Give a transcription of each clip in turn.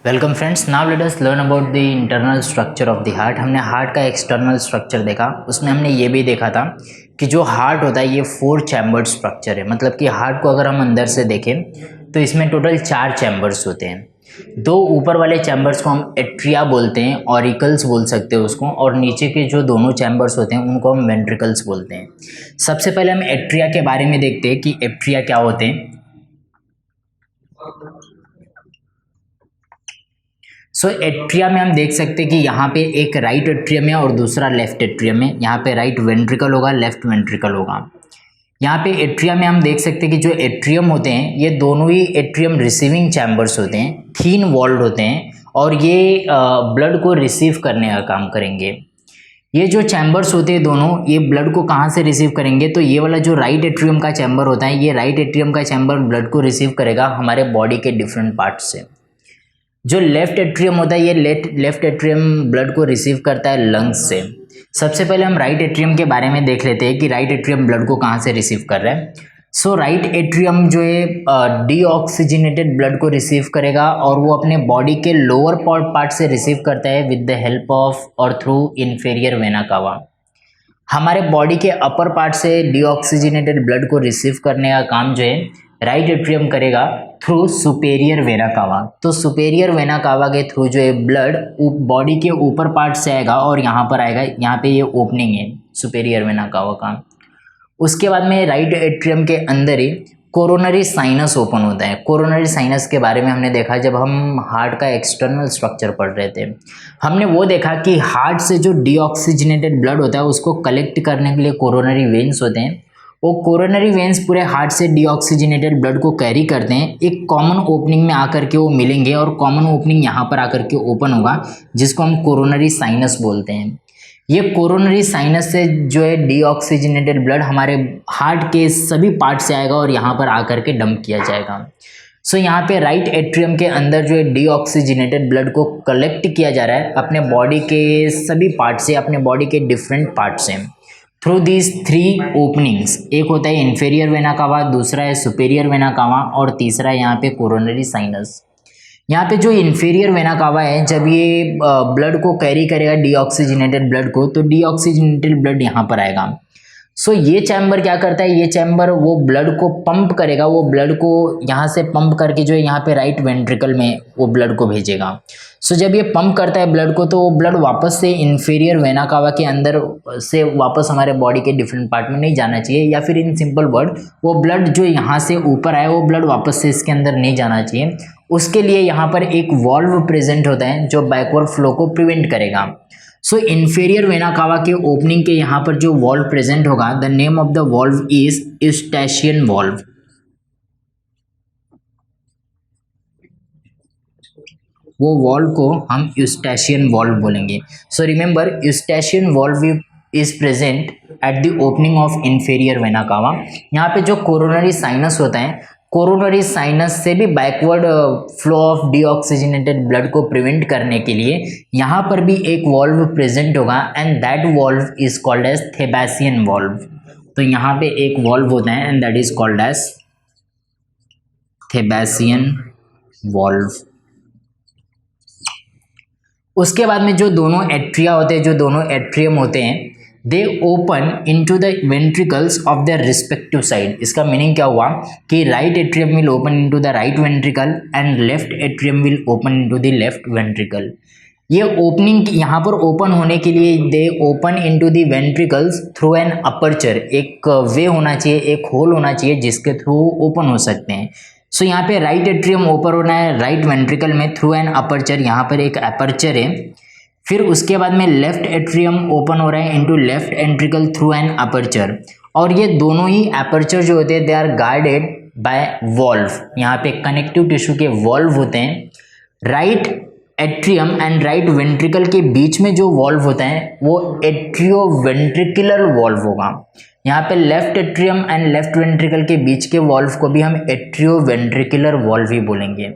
Welcome friends, now let us learn about the internal structure of the heart. हमने heart का external structure देखा, उसमें हमने ये भी देखा था कि जो हार्ट होता है ये 4 चैम्बर्ड स्ट्रक्चर है। मतलब कि हार्ट को अगर हम अंदर से देखें तो इसमें टोटल 4 चैम्बर्स होते हैं। 2 ऊपर वाले चैम्बर्स को हम एट्रिया बोलते हैं, ऑरिकल्स बोल सकते हैं उसको, और नीचे के जो दोनों चैम्बर्स होते हैं उनको हम वेंट्रिकल्स बोलते हैं। सबसे पहले हम एट्रिया के बारे में देखते हैं कि एट्रिया क्या होते हैं। एट्रिया में हम देख सकते हैं कि यहाँ पे एक राइट एट्रियम है और दूसरा लेफ्ट एट्रियम है। यहाँ पे राइट वेंट्रिकल होगा, लेफ्ट वेंट्रिकल होगा। यहाँ पे एट्रिया में हम देख सकते हैं कि जो एट्रियम होते हैं ये दोनों ही एट्रियम रिसीविंग चैम्बर्स होते हैं, थीन वॉल्ड होते हैं, और ये ब्लड को रिसीव करने का काम करेंगे। ये जो चैम्बर्स होते हैं दोनों, ये ब्लड को कहाँ से रिसीव करेंगे? तो ये वाला जो राइट एट्रियम का चैम्बर होता है, ये राइट एट्रियम का चैम्बर ब्लड को रिसीव करेगा हमारे बॉडी के डिफरेंट पार्ट से। जो लेफ्ट एट्रियम होता है, ये लेफ्ट एट्रियम ब्लड को रिसीव करता है लंग्स से। सबसे पहले हम राइट एट्रियम के बारे में देख लेते हैं कि राइट एट्रियम ब्लड को कहाँ से रिसीव कर रहा है। राइट एट्रियम जो है डीऑक्सीजनेटेड ब्लड को रिसीव करेगा, और वो अपने बॉडी के लोअर पार्ट से रिसीव करता है विद द हेल्प ऑफ और थ्रू इन्फीरियर वेना कावा। हमारे बॉडी के अपर पार्ट से डीऑक्सीजनेटेड ब्लड को रिसीव करने का काम जो है राइट एट्रियम करेगा थ्रू सुपेरियर वेना कावा। तो सुपेरियर वेना कावा के थ्रू जो है ब्लड बॉडी के ऊपर पार्ट से आएगा और यहाँ पर आएगा। यहाँ पे ये ओपनिंग है सुपेरियर वेना कावा का। उसके बाद में राइट एट्रियम के अंदर ही कोरोनरी साइनस ओपन होता है। कोरोनरी साइनस के बारे में हमने देखा जब हम हार्ट का एक्सटर्नल स्ट्रक्चर पढ़ रहे थे। हमने वो देखा कि हार्ट से जो डीऑक्सीजनेटेड ब्लड होता है उसको कलेक्ट करने के लिए कोरोनरी वेन्स होते हैं। वो कोरोनरी वेन्स पूरे हार्ट से डीऑक्सीजनेटेड ब्लड को कैरी करते हैं, एक कॉमन ओपनिंग में आकर के वो मिलेंगे, और कॉमन ओपनिंग यहाँ पर आकर के ओपन होगा जिसको हम कोरोनरी साइनस बोलते हैं। ये कोरोनरी साइनस से जो है डीऑक्सीजनेटेड ब्लड हमारे हार्ट के सभी पार्ट से आएगा और यहाँ पर आकर के डंप किया जाएगा। यहाँ पे राइट एट्रियम के अंदर जो है डीऑक्सीजनेटेड ब्लड को कलेक्ट किया जा रहा है अपने बॉडी के सभी पार्ट से, अपने बॉडी के डिफरेंट पार्ट से, थ्रू दीज 3 ओपनिंग्स। एक होता है इन्फीरियर वेना कावा, दूसरा है सुपेरियर वेना कावा, और तीसरा है यहाँ पे कोरोनरी साइनस। यहाँ पे जो इन्फीरियर वेना कावा है, जब ये ब्लड को कैरी करेगा डीऑक्सीजनेटेड ब्लड को, तो डीऑक्सीजनेटेड ब्लड यहाँ पर आएगा। ये चैम्बर क्या करता है? ये चैम्बर वो ब्लड को पंप करेगा, वो ब्लड को यहाँ से पंप करके जो है यहाँ पे राइट वेंट्रिकल में वो ब्लड को भेजेगा। जब ये पंप करता है ब्लड को, तो वो ब्लड वापस से इन्फीरियर वेना कावा के अंदर से वापस हमारे बॉडी के डिफरेंट पार्ट में नहीं जाना चाहिए, या फिर इन सिंपल वर्ड वो ब्लड जो यहाँ से ऊपर आए वो ब्लड वापस से इसके अंदर नहीं जाना चाहिए। उसके लिए यहाँ पर एक वॉल्व प्रेजेंट होता है जो बैकवर्ड फ्लो को प्रिवेंट करेगा। इन्फीरियर वेना कावा के ओपनिंग के यहाँ पर जो वॉल्व प्रेजेंट होगा, the name of the valve is Eustachian valve. वो वॉल्व को हम यूस्टेशियन वॉल्व बोलेंगे। Remember, Eustachian valve is present at the opening of inferior vena cava. यहाँ पे जो कोरोनरी साइनस होता है, कोरोनरी साइनस से भी backward flow of deoxygenated blood को प्रिवेंट करने के लिए यहाँ पर भी एक वॉल्व प्रेजेंट होगा, and that valve is called as Thebesian valve. तो यहाँ पे एक वॉल्व होता है and that is called as Thebesian valve. उसके बाद में जो दोनों एट्रिया होते हैं, जो दोनों एट्रियम होते हैं, दे open into the ventricles of the respective side. इसका मीनिंग क्या हुआ कि right atrium will open into the right ventricle and left atrium will open into the left ventricle. ये ओपनिंग यहाँ पर ओपन होने के लिए दे open into the ventricles through an aperture. एक वे होना चाहिए, एक होल होना चाहिए जिसके थ्रू ओपन हो सकते हैं। यहाँ पे राइट एट्रियम ओपन होना है राइट वेंट्रिकल में थ्रू एन अपर्चर, यहाँ पर एक अपर्चर है। फिर उसके बाद में लेफ्ट एट्रियम ओपन हो रहा है into left ventricle through an aperture, और ये दोनों ही अपर्चर जो होते हैं they are guarded by valve. यहाँ पे कनेक्टिव टिश्यू के वॉल्व होते हैं। Right atrium and right ventricle के बीच में जो वॉल्व होता है वो एट्रियोवेंट्रिकुलर वॉल्व होगा। यहाँ पे left atrium and left ventricle के बीच के वॉल्व को भी हम एट्रियोवेंट्रिकुलर वॉल्व ही बोलेंगे।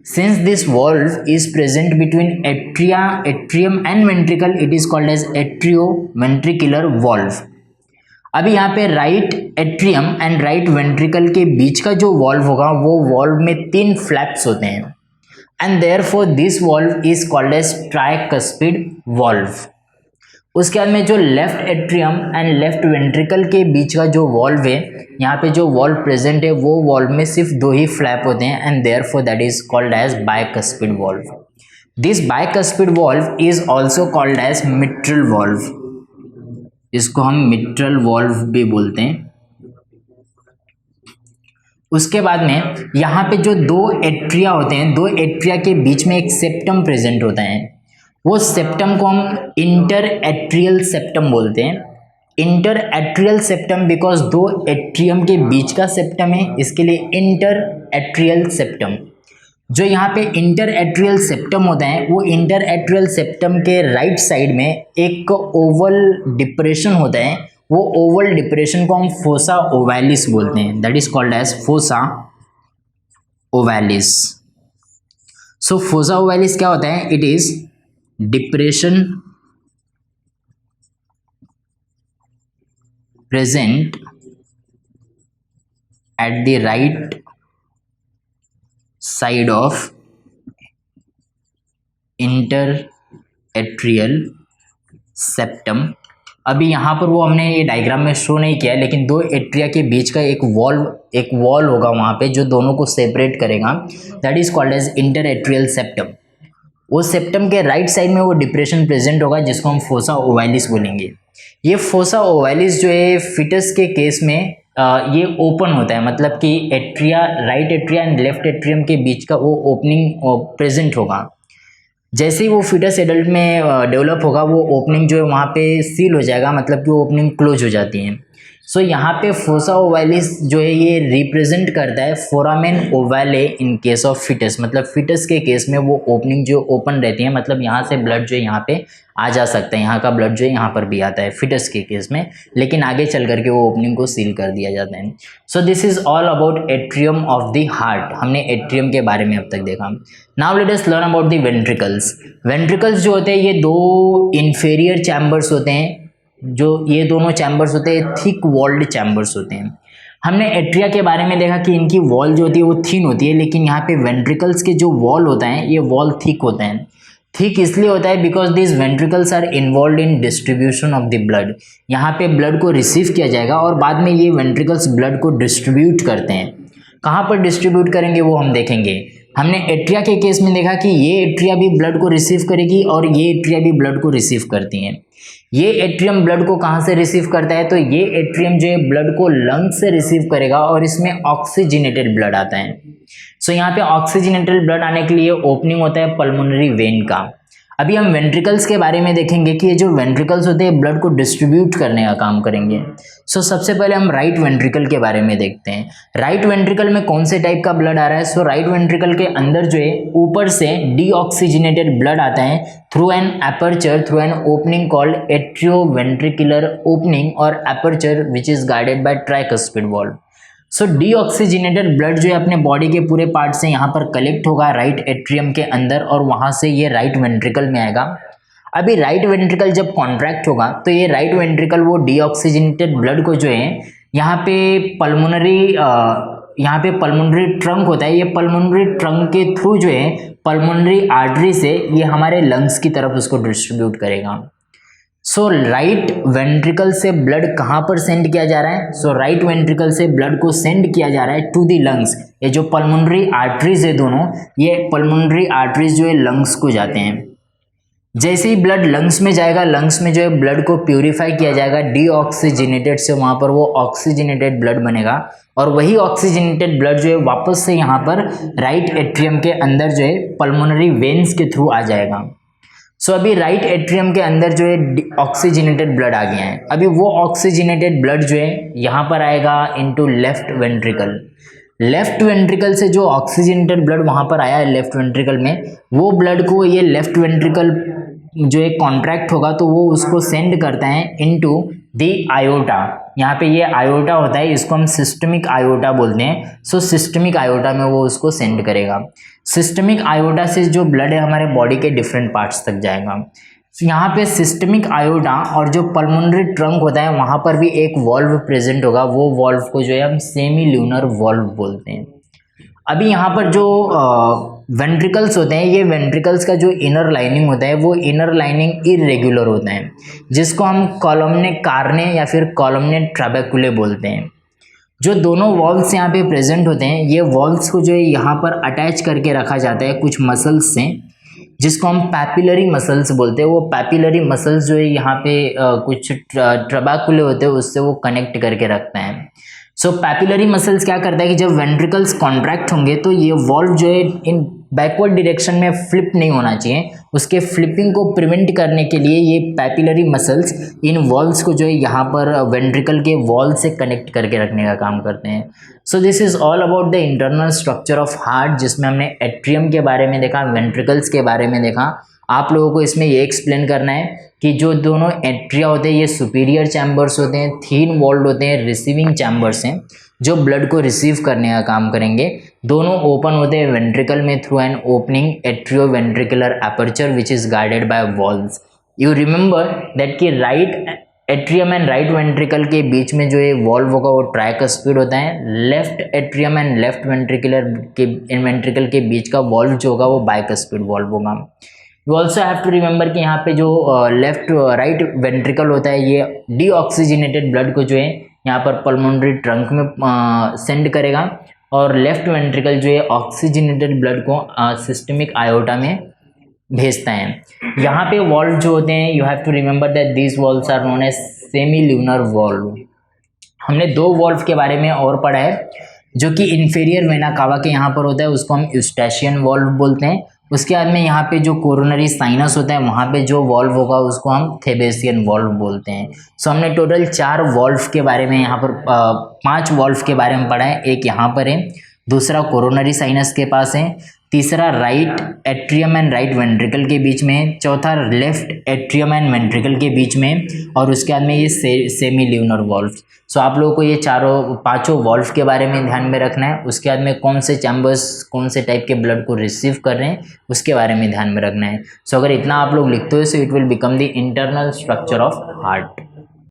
Since this valve is present between atrium and ventricle, it is called as atrioventricular valve. अभी यहाँ पे right atrium and right ventricle के बीच का जो वॉल्व होगा, वो वॉल्व में 3 फ्लैप्स होते हैं। And therefore this valve is called as tricuspid valve. उसके बाद में जो left atrium and left ventricle के बीच का जो वॉल्व है, यहाँ पे जो वॉल्व प्रेजेंट है वो वॉल्व में सिर्फ 2 ही फ्लैप होते हैं and therefore that is called as bicuspid valve. This bicuspid valve is also called as mitral valve, इसको हम मिट्रल वॉल्व भी बोलते हैं। उसके बाद में यहाँ पे जो 2 एट्रिया होते हैं, 2 एट्रिया के बीच में एक सेप्टम प्रेजेंट होता है, वो सेप्टम को हम इंटर एट्रियल सेप्टम बोलते हैं। Inter atrial septum because 2 atrium के बीच का सेप्टम है, इसके लिए इंटर एट्रियल सेप्टम। जो यहाँ पे इंटर एट्रियल सेप्टम होता है, वो इंटर एट्रियल सेप्टम के राइट साइड में एक ओवल डिप्रेशन होता है, वो ओवल डिप्रेशन को हम फोसा ओवैलिस बोलते हैं, that is called as fossa ovalis. So fossa ovalis क्या होता है? It is depression present at the right side of interatrial septum। अभी यहाँ पर वो हमने ये डायग्राम में शो नहीं किया है, लेकिन 2 एट्रिया के बीच का एक वॉल होगा वहाँ पे जो दोनों को सेपरेट करेगा, that is called as interatrial septum. वो सेप्टम के राइट साइड में वो डिप्रेशन प्रेजेंट होगा जिसको हम फोसा ओवैलिस बोलेंगे। ये फोसा ओवैलिस जो है फिटस के केस में ये ओपन होता है, मतलब कि atria, right atria and left atrium के बीच का वो ओपनिंग प्रेजेंट होगा। जैसे ही वो फिटस एडल्ट में डेवलप होगा, वो ओपनिंग जो है वहाँ पे सील हो जाएगा, मतलब कि वो ओपनिंग क्लोज हो जाती है। सो यहाँ पे फोसा ओवैलिस जो है ये रिप्रेजेंट करता है foramen ovale in case of fetus, मतलब फिटस के केस में वो ओपनिंग जो ओपन रहती है, मतलब यहाँ से ब्लड जो है यहाँ पे आ जा सकता है, यहाँ का ब्लड जो है यहाँ पर भी आता है फिटस के केस में, लेकिन आगे चल करके वो ओपनिंग को सील कर दिया जाता है। So this is all about atrium of the heart. हमने एट्रियम के बारे में अब तक देखा। Now let us learn about the ventricles. Ventricles जो होते हैं ये 2 इंफेरियर चैम्बर्स होते हैं, जो ये दोनों चैम्बर्स होते हैं थिक वॉल्ड चैम्बर्स होते हैं। हमने एट्रिया के बारे में देखा कि इनकी वॉल जो होती है वो थिन होती है, लेकिन यहाँ पे वेंट्रिकल्स के जो वॉल होता है ये वॉल थिक होता है। थिक इसलिए होता है because this ventricles are involve in distribution of the blood. यहाँ पे ब्लड को रिसीव किया जाएगा और बाद में ये वेंट्रिकल्स ब्लड को डिस्ट्रीब्यूट करते हैं। कहाँ पर डिस्ट्रीब्यूट करेंगे वो हम देखेंगे। हमने एट्रिया के केस में देखा कि ये एट्रिया भी ब्लड को रिसीव करेगी और ये एट्रिया भी ब्लड को रिसीव करती हैं। ये एट्रियम ब्लड को कहाँ से रिसीव करता है? तो ये एट्रियम जो है ब्लड को लंग से रिसीव करेगा और इसमें ऑक्सीजनेटेड ब्लड आता है। सो यहाँ पे ऑक्सीजनेटेड ब्लड आने के लिए ओपनिंग होता है पल्मोनरी वेन का। अभी हम वेंट्रिकल्स के बारे में देखेंगे कि ये जो वेंट्रिकल्स होते हैं ब्लड को डिस्ट्रीब्यूट करने का काम करेंगे। सो सबसे पहले हम राइट वेंट्रिकल के बारे में देखते हैं। राइट वेंट्रिकल में कौन से टाइप का ब्लड आ रहा है? सो राइट वेंट्रिकल के अंदर जो है ऊपर से डीऑक्सीजनेटेड ब्लड आता है through an aperture, through an opening called atrioventricular opening और aperture which is guided by tricuspid valve. So deoxygenated blood जो है अपने बॉडी के पूरे पार्ट से यहाँ पर कलेक्ट होगा राइट एट्रियम के अंदर और वहाँ से ये राइट वेंट्रिकल में आएगा। अभी राइट वेंट्रिकल जब कॉन्ट्रैक्ट होगा तो ये राइट वेंट्रिकल वो डीऑक्सीजनेटेड ब्लड को जो है यहाँ पे पल्मोनरी ट्रंक होता है, ये पल्मोनरी ट्रंक के थ्रू जो है पल्मोनरी आर्टरी से ये हमारे लंग्स की तरफ उसको डिस्ट्रीब्यूट करेगा। सो राइट वेंट्रिकल से ब्लड कहाँ पर सेंड किया जा रहा है? सो राइट वेंट्रिकल से ब्लड को सेंड किया जा रहा है टू दी लंग्स। ये जो पल्मोनरी आर्टरीज है दोनों, ये पल्मोनरी आर्टरीज जो है लंग्स को जाते हैं। जैसे ही ब्लड लंग्स में जाएगा, लंग्स में जो है ब्लड को प्यूरिफाई किया जाएगा डीऑक्सीजनेटेड से, वहाँ पर वो ऑक्सीजनेटेड ब्लड बनेगा और वही ऑक्सीजनेटेड ब्लड जो है वापस से यहाँ पर राइट एट्रियम के अंदर जो है पल्मोनरी वेन्स के थ्रू आ जाएगा। सो अभी राइट एट्रियम के अंदर जो है ऑक्सीजनेटेड ब्लड आ गया है। अभी वो ऑक्सीजनेटेड ब्लड जो है यहाँ पर आएगा into left ventricle. Left ventricle से जो ऑक्सीजनेटेड ब्लड वहाँ पर आया है लेफ्ट वेंट्रिकल में, वो ब्लड को ये लेफ्ट वेंट्रिकल जो एक कॉन्ट्रैक्ट होगा तो वो उसको सेंड करता है इनटू दी आयोटा। यहाँ पे ये आयोटा होता है, इसको हम सिस्टमिक आयोटा बोलते हैं। सो सिस्टमिक आयोटा में वो उसको सेंड करेगा। सिस्टमिक आयोटा से जो ब्लड है हमारे बॉडी के डिफरेंट पार्ट्स तक जाएगा। यहाँ पे सिस्टमिक आयोटा और जो पल्मोनरी ट्रंक होता है वहाँ पर भी एक वॉल्व प्रेजेंट होगा। वो वॉल्व को जो है हम सेमी ल्यूनर वॉल्व बोलते हैं। अभी यहाँ पर जो वेंट्रिकल्स होते हैं, ये वेंट्रिकल्स का जो इनर लाइनिंग होता है वो इनर लाइनिंग इरेगुलर होता है, जिसको हम कॉलमने कार्ने या फिर कॉलमने ट्रैबेकुले बोलते हैं। जो दोनों वॉल्व्स यहाँ पे प्रेजेंट होते हैं, ये वॉल्व्स को जो है यहाँ पर अटैच करके रखा जाता है कुछ मसल्स से, जिसको हम पैपिलरी मसल्स बोलते हैं। वो पैपिलरी मसल्स जो है यहाँ पे कुछ ट्रैबेकुले होते हैं, उससे वो कनेक्ट करके रखते हैं। सो पैपिलरी मसल्स क्या करता है कि जब वेंट्रिकल्स कॉन्ट्रैक्ट होंगे तो ये वॉल्व जो है इन बैकवर्ड डायरेक्शन में फ्लिप नहीं होना चाहिए, उसके फ्लिपिंग को प्रिवेंट करने के लिए ये पैपिलरी मसल्स इन वॉल्व्स को जो है यहाँ पर वेंट्रिकल के वॉल से कनेक्ट करके रखने का काम करते हैं। So this is all about the internal structure of heart, जिसमें हमने एट्रियम के बारे में देखा, वेंट्रिकल्स के बारे में देखा। आप लोगों को इसमें ये एक्सप्लेन करना है कि जो दोनों एट्रिया होते हैं ये सुपीरियर चैम्बर्स होते हैं, थिन वॉल्ड होते हैं, रिसीविंग चैम्बर्स हैं जो ब्लड को रिसीव करने का काम करेंगे। दोनों ओपन होते हैं वेंट्रिकल में through an opening atrioventricular aperture which is guarded by valves. You remember that कि right atrium and right ventricle के बीच में जो ये वॉल्व होगा वो ट्राइकस्पिड होता है। Left atrium and left ventricle के बीच का वॉल्व जो होगा वो बाइकस्पिड वॉल्व होगा। You also have to remember कि यहाँ पे जो लेफ्ट राइट वेंट्रिकल होता है ये डीऑक्सीजनेटेड ब्लड को जो है यहाँ पर पल्मोनरी ट्रंक में सेंड करेगा, और लेफ्ट वेंट्रिकल जो है ऑक्सीजनेटेड ब्लड को सिस्टमिक आयोटा में भेजता है। यहाँ पे वॉल्व जो होते हैं, you have to remember that these valves are known as semilunar valve. हमने दो वॉल्व के बारे में और पढ़ा है, जो कि इन्फीरियर वेना कावा के यहाँ पर होता है, उसको हम यूस्टेशियन वॉल्व बोलते हैं। उसके बाद में यहाँ पे जो कोरोनरी साइनस होता है वहाँ पे जो वॉल्व होगा उसको हम थेबेसियन वॉल्व बोलते हैं। सो हमने टोटल 4 वॉल्व के बारे में यहाँ पर 5 वॉल्व के बारे में पढ़ा है। एक यहाँ पर है, दूसरा कोरोनरी साइनस के पास है, तीसरा right atrium and right ventricle के बीच में है, चौथा लेफ्ट एट्रियम एंड वेंट्रिकल के बीच में, और उसके बाद में ये सेमी ल्यूनर वॉल्व। सो आप लोगों को ये 5 वॉल्व के बारे में ध्यान में रखना है। उसके बाद में कौन से चैम्बर्स कौन से टाइप के ब्लड को रिसीव कर रहे हैं उसके बारे में ध्यान में रखना है। सो अगर इतना आप लोग लिखते हो so it will become the internal structure of heart.